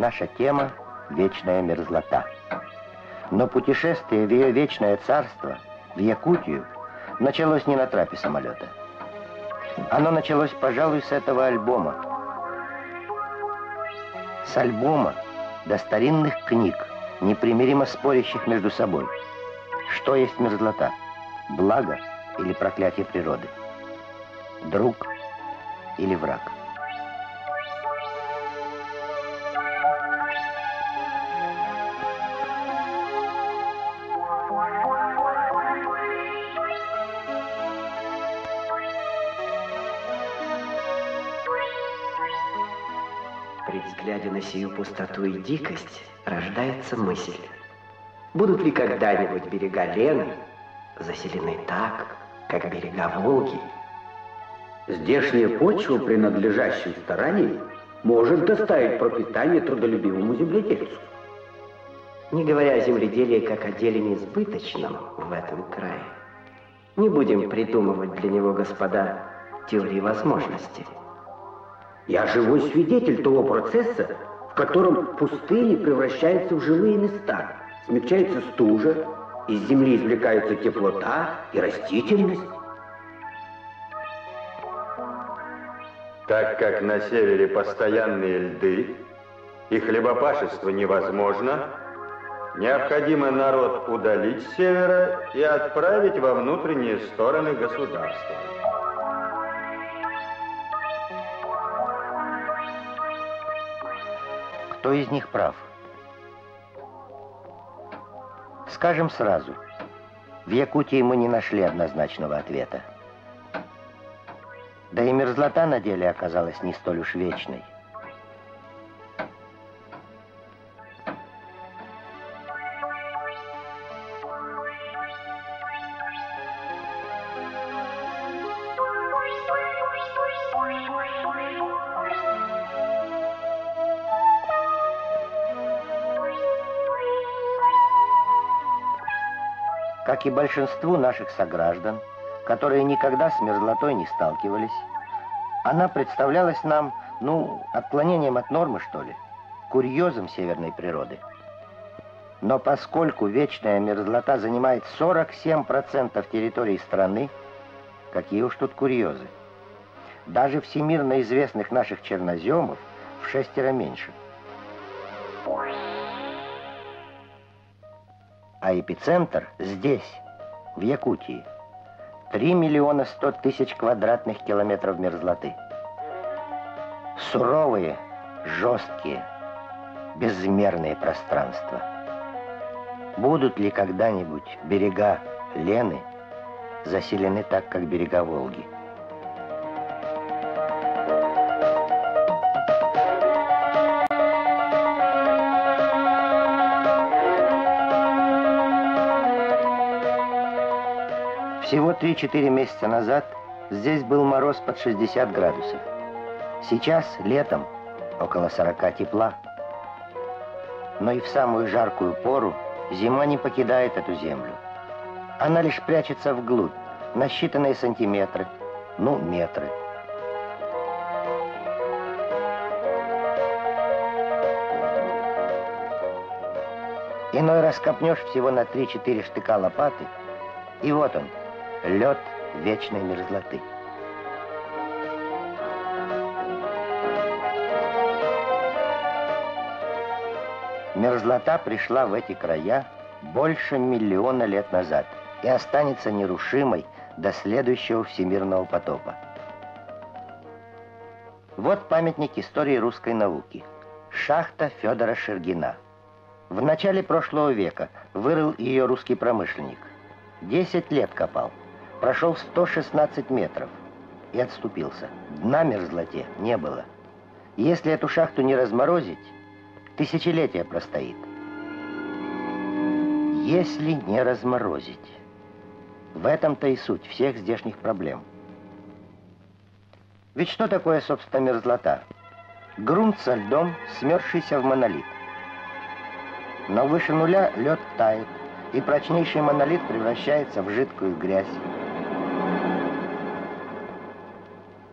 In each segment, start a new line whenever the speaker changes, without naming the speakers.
Наша тема — вечная мерзлота. Но путешествие в ее вечное царство, в Якутию, началось не на трапе самолета. Оно началось, пожалуй, с этого альбома. С альбома до старинных книг, непримиримо спорящих между собой. Что есть мерзлота? Благо или проклятие природы? Друг или враг?
При взгляде на сию пустоту и дикость рождается мысль. Будут ли когда-нибудь берега Лены заселены так, как берега Волги?
Здешняя почва, принадлежащая старанию, может доставить пропитание трудолюбивому земледельцу.
Не говоря о земледелии как о деле несбыточном в этом крае, не будем придумывать для него, господа, теории возможностей.
Я живой свидетель того процесса, в котором пустыни превращаются в живые места, смягчается стужа, из земли извлекаются теплота и растительность.
Так как на севере постоянные льды и хлебопашество невозможно, необходимо народ удалить с севера и отправить во внутренние стороны государства.
Кто из них прав? Скажем сразу, в Якутии мы не нашли однозначного ответа. Да и мерзлота на деле оказалась не столь уж вечной. Как и большинству наших сограждан, которые никогда с мерзлотой не сталкивались, она представлялась нам, отклонением от нормы, что ли, курьезом северной природы. Но поскольку вечная мерзлота занимает 47% территории страны, какие уж тут курьезы. Даже всемирно известных наших черноземов в 6-раз меньше. А эпицентр здесь, в Якутии. 3 миллиона 100 тысяч квадратных километров мерзлоты. Суровые, жесткие, безмерные пространства. Будут ли когда-нибудь берега Лены заселены так, как берега Волги? Всего 3-4 месяца назад здесь был мороз под 60 градусов. Сейчас, летом, около 40 тепла. Но и в самую жаркую пору зима не покидает эту землю. Она лишь прячется вглубь, на считанные сантиметры, метры. Иной раз копнешь всего на 3-4 штыка лопаты, и вот он, лед вечной мерзлоты. Мерзлота пришла в эти края больше миллиона лет назад и останется нерушимой до следующего всемирного потопа. Вот памятник истории русской науки. Шахта Федора Шергина. В начале прошлого века вырыл ее русский промышленник. 10 лет копал. Прошел 116 метров и отступился. Дна мерзлоте не было. Если эту шахту не разморозить, тысячелетия простоит. Если не разморозить. В этом-то и суть всех здешних проблем. Ведь что такое, собственно, мерзлота? Грунт со льдом, смерзшийся в монолит. Но выше нуля лед тает, и прочнейший монолит превращается в жидкую грязь.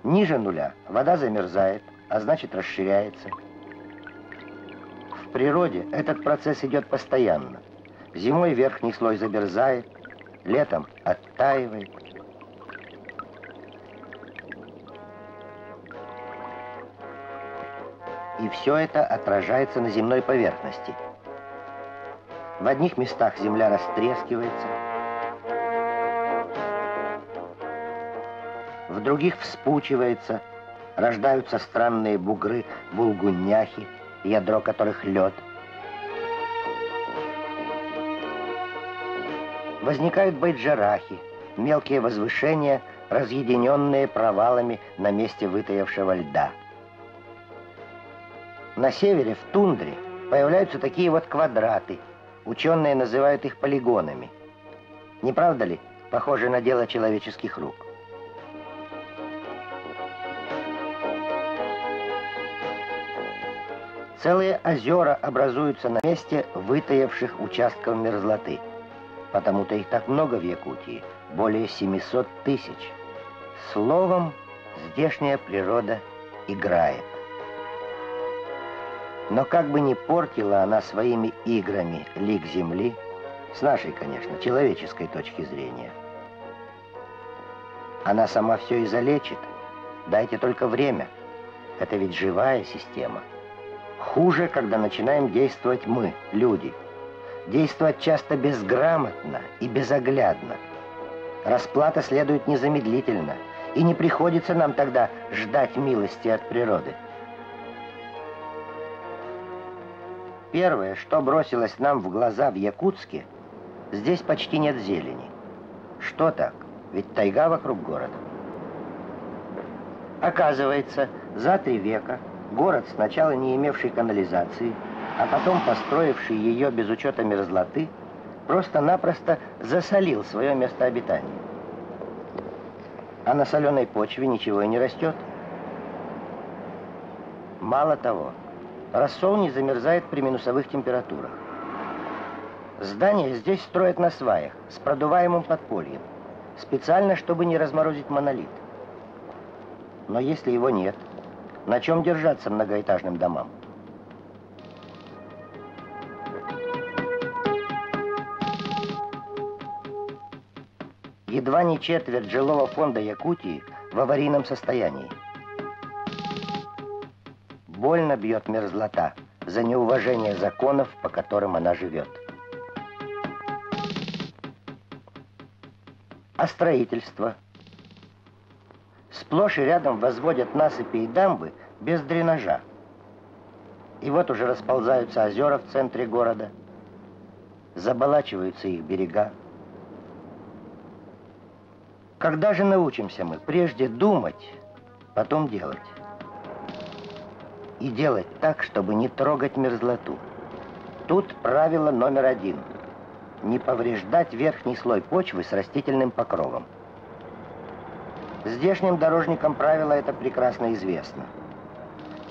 Ниже нуля вода замерзает, а значит расширяется. природе этот процесс идет постоянно. Зимой верхний слой замерзает, летом оттаивает. И все это отражается на земной поверхности. В одних местах земля растрескивается, в других вспучивается, рождаются странные бугры, булгуняхи, ядро которых лед. Возникают байджарахи, мелкие возвышения, разъединенные провалами на месте вытаявшего льда. На севере, в тундре, появляются такие вот квадраты. Ученые называют их полигонами. Не правда ли, похоже на дело человеческих рук? Целые озера образуются на месте вытаявших участков мерзлоты. Потому-то их так много в Якутии, более 700 тысяч. Словом, здешняя природа играет. Но как бы ни портила она своими играми лик земли, с нашей, конечно, человеческой точки зрения, она сама все и залечит. Дайте только время. Это ведь живая система. Хуже, когда начинаем действовать мы, люди. Действовать часто безграмотно и безоглядно. Расплата следует незамедлительно, и не приходится нам тогда ждать милости от природы. Первое, что бросилось нам в глаза в Якутске, здесь почти нет зелени. Что так? Ведь тайга вокруг города. Оказывается, за 3 века город, сначала не имевший канализации, а потом построивший ее без учета мерзлоты, просто-напросто засолил свое место обитания. А на соленой почве ничего и не растет. Мало того, рассол не замерзает при минусовых температурах. Здания здесь строят на сваях, с продуваемым подпольем, специально, чтобы не разморозить монолит. Но если его нет, на чем держаться многоэтажным домам? Едва не четверть жилого фонда Якутии в аварийном состоянии. Больно бьет мерзлота за неуважение законов, по которым она живет. А строительство? Сплошь и рядом возводят насыпи и дамбы без дренажа. И вот уже расползаются озера в центре города, заболачиваются их берега. Когда же научимся мы прежде думать, потом делать? И делать так, чтобы не трогать мерзлоту. Тут правило номер 1. Не повреждать верхний слой почвы с растительным покровом. Здешним дорожникам правило это прекрасно известно.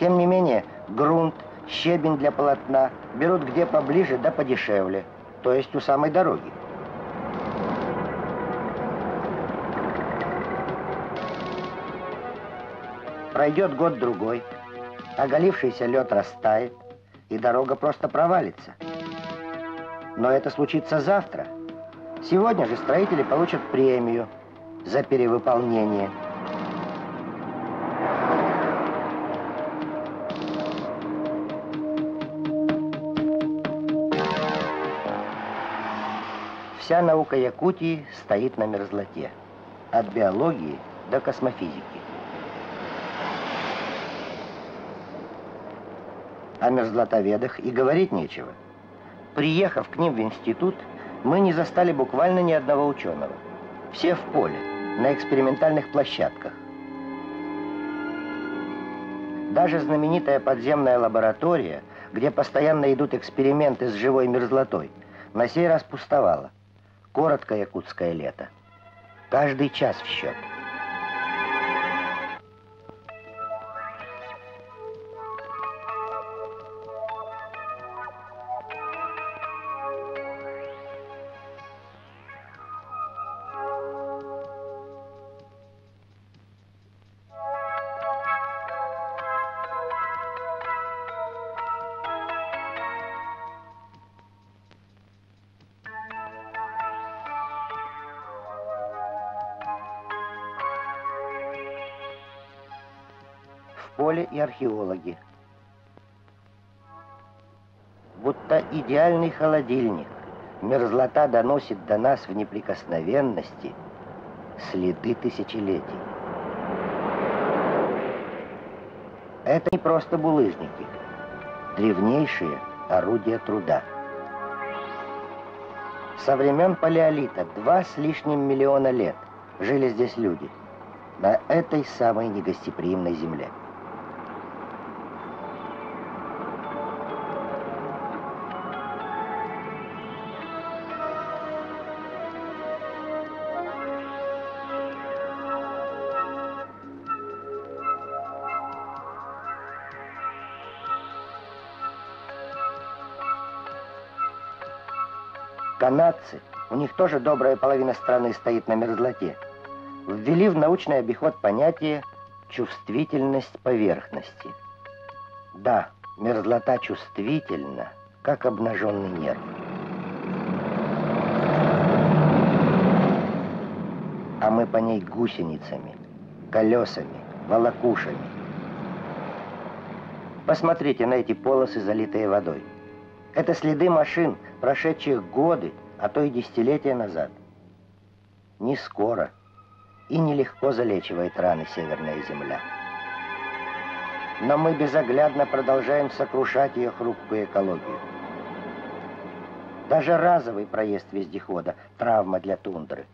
Тем не менее, грунт, щебень для полотна берут где поближе да подешевле, то есть у самой дороги. Пройдет год-другой, оголившийся лед растает, и дорога просто провалится. Но это случится завтра. Сегодня же строители получат премию за перевыполнение. Вся наука Якутии стоит на мерзлоте. От биологии до космофизики. О мерзлотоведах и говорить нечего. Приехав к ним в институт, мы не застали буквально ни одного ученого. Все в поле, на экспериментальных площадках. Даже знаменитая подземная лаборатория, где постоянно идут эксперименты с живой мерзлотой, на сей раз пустовала. Короткое якутское лето. Каждый час в счет. поле и археологи. Будто идеальный холодильник, мерзлота доносит до нас в неприкосновенности следы тысячелетий. Это не просто булыжники, древнейшие орудия труда. Со времен палеолита 2 с лишним миллиона лет жили здесь люди, на этой самой негостеприимной земле. Канадцы, у них тоже добрая половина страны стоит на мерзлоте, ввели в научный обиход понятие «чувствительность поверхности». Да, мерзлота чувствительна, как обнаженный нерв. А мы по ней гусеницами, колесами, волокушами. Посмотрите на эти полосы, залитые водой. Это следы машин, прошедших годы, а то и десятилетия назад. Не скоро и нелегко залечивает раны Северная Земля. Но мы безоглядно продолжаем сокрушать ее хрупкую экологию. Даже разовый проезд вездехода – травма для тундры.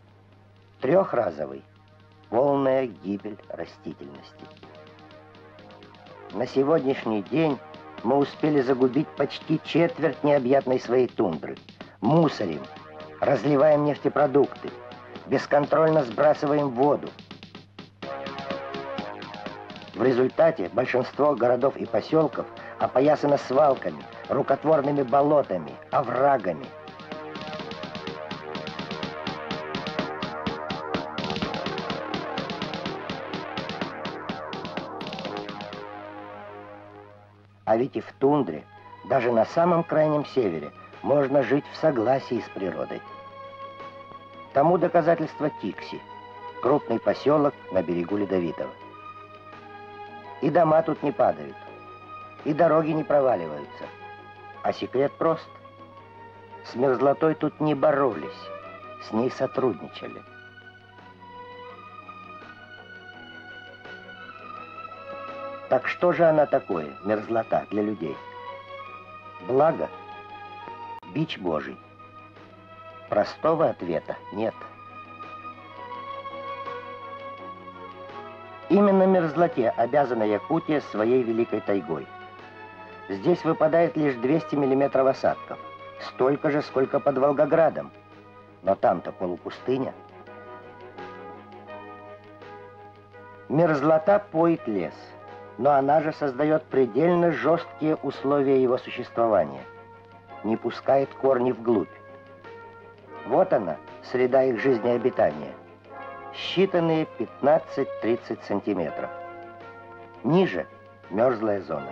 Трехразовый – полная гибель растительности. На сегодняшний день мы успели загубить почти четверть необъятной своей тундры. Мусорим, разливаем нефтепродукты, бесконтрольно сбрасываем воду. В результате большинство городов и поселков опоясано свалками, рукотворными болотами, оврагами. А ведь и в тундре, даже на самом крайнем севере, можно жить в согласии с природой. Тому доказательство Тикси, крупный поселок на берегу Ледовитого. И дома тут не падают, и дороги не проваливаются. А секрет прост. С мерзлотой тут не боролись, с ней сотрудничали. Так что же она такое, мерзлота, для людей? Благо? Бич Божий? Простого ответа нет. Именно мерзлоте обязана Якутия своей великой тайгой. Здесь выпадает лишь 200 миллиметров осадков, столько же, сколько под Волгоградом. Но там-то полупустыня. Мерзлота поет лес. Но она же создает предельно жесткие условия его существования. Не пускает корни вглубь. Вот она, среда их жизнеобитания. Считанные 15-30 сантиметров. Ниже – мерзлая зона.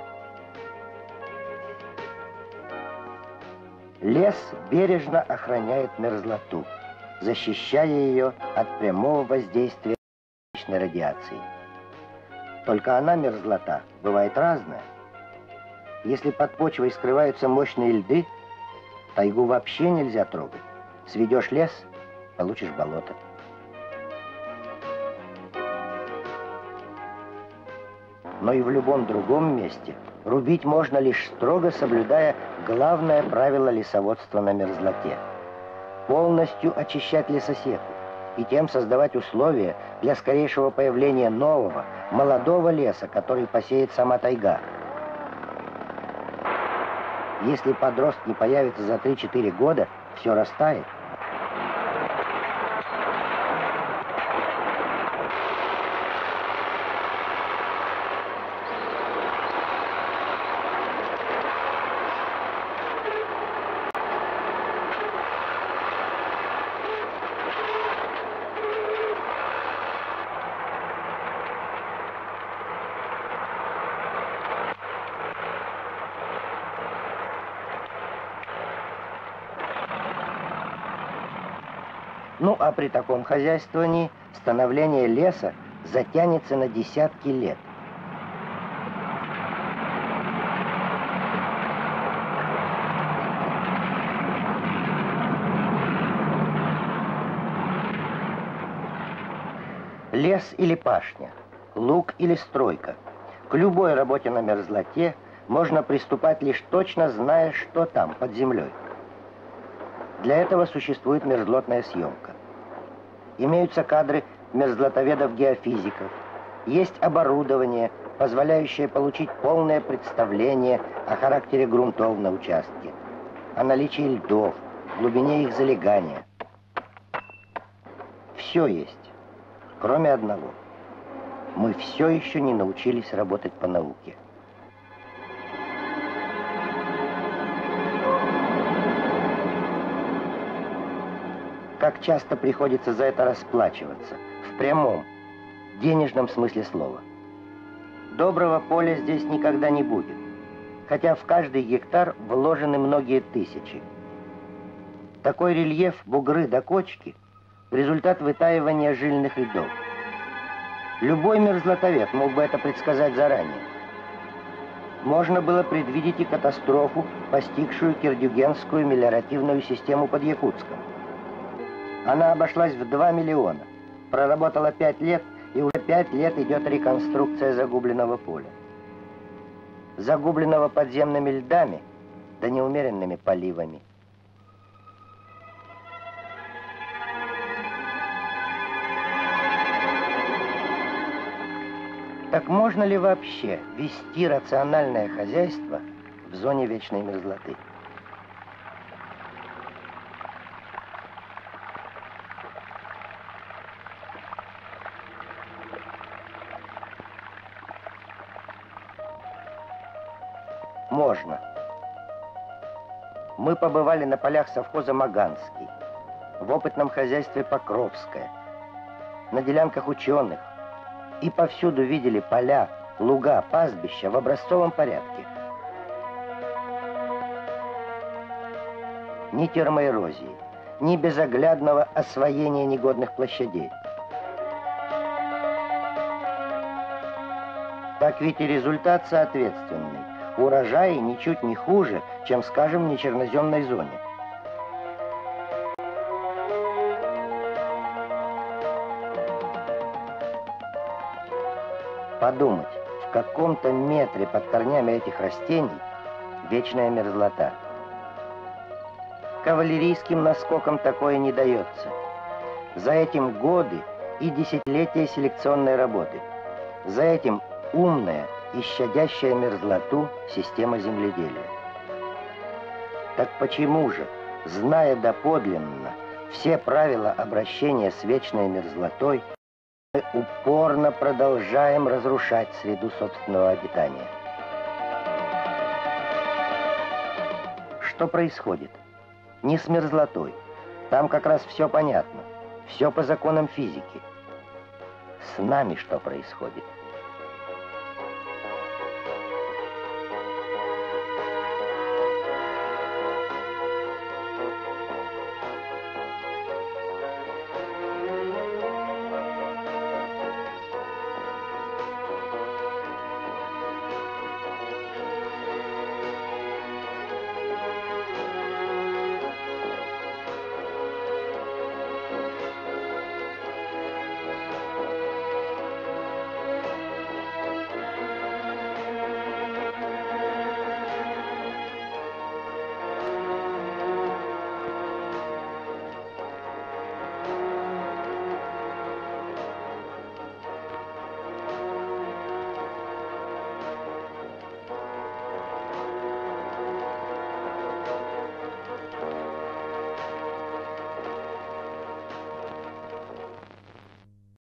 Лес бережно охраняет мерзлоту, защищая ее от прямого воздействия солнечной радиации. Только она, мерзлота, бывает разная. Если под почвой скрываются мощные льды, тайгу вообще нельзя трогать. Сведешь лес, получишь болото. Но и в любом другом месте рубить можно лишь строго соблюдая главное правило лесоводства на мерзлоте. Полностью очищать лесосеку и тем создавать условия для скорейшего появления нового, молодого леса, который посеет сама тайга. Если подрост не появится за 3-4 года, все растает. Ну, а при таком хозяйствовании становление леса затянется на десятки лет. Лес или пашня, луг или стройка. К любой работе на мерзлоте можно приступать лишь точно зная, что там, под землей. Для этого существует мерзлотная съемка. Имеются кадры мерзлотоведов-геофизиков. Есть оборудование, позволяющее получить полное представление о характере грунтов на участке, о наличии льдов, глубине их залегания. Все есть, кроме одного. Мы все еще не научились работать по науке. Как часто приходится за это расплачиваться, в прямом, денежном смысле слова. Доброго поля здесь никогда не будет, хотя в каждый гектар вложены многие тысячи. Такой рельеф бугры до кочки – результат вытаивания жильных льдов. Любой мерзлотовед мог бы это предсказать заранее. Можно было предвидеть и катастрофу, постигшую кирдюгенскую мелиоративную систему под Якутском. Она обошлась в 2 миллиона, проработала 5 лет, и уже 5 лет идет реконструкция загубленного поля. Загубленного подземными льдами, да неумеренными поливами. Так можно ли вообще вести рациональное хозяйство в зоне вечной мерзлоты? Можно. Мы побывали на полях совхоза Маганский, в опытном хозяйстве Покровское, на делянках ученых, и повсюду видели поля, луга, пастбища в образцовом порядке. Ни термоэрозии, ни безоглядного освоения негодных площадей. Так ведь и результат соответственный. Урожаи ничуть не хуже, чем, скажем, в нечерноземной зоне. Подумать, в каком-то метре под корнями этих растений вечная мерзлота. Кавалерийским наскоком такое не дается. За этим годы и десятилетия селекционной работы. За этим умная и щадящая мерзлоту система земледелия. Так почему же, зная доподлинно все правила обращения с вечной мерзлотой, мы упорно продолжаем разрушать среду собственного обитания? Что происходит? Не с мерзлотой. Там как раз все понятно. Все по законам физики. С нами что происходит?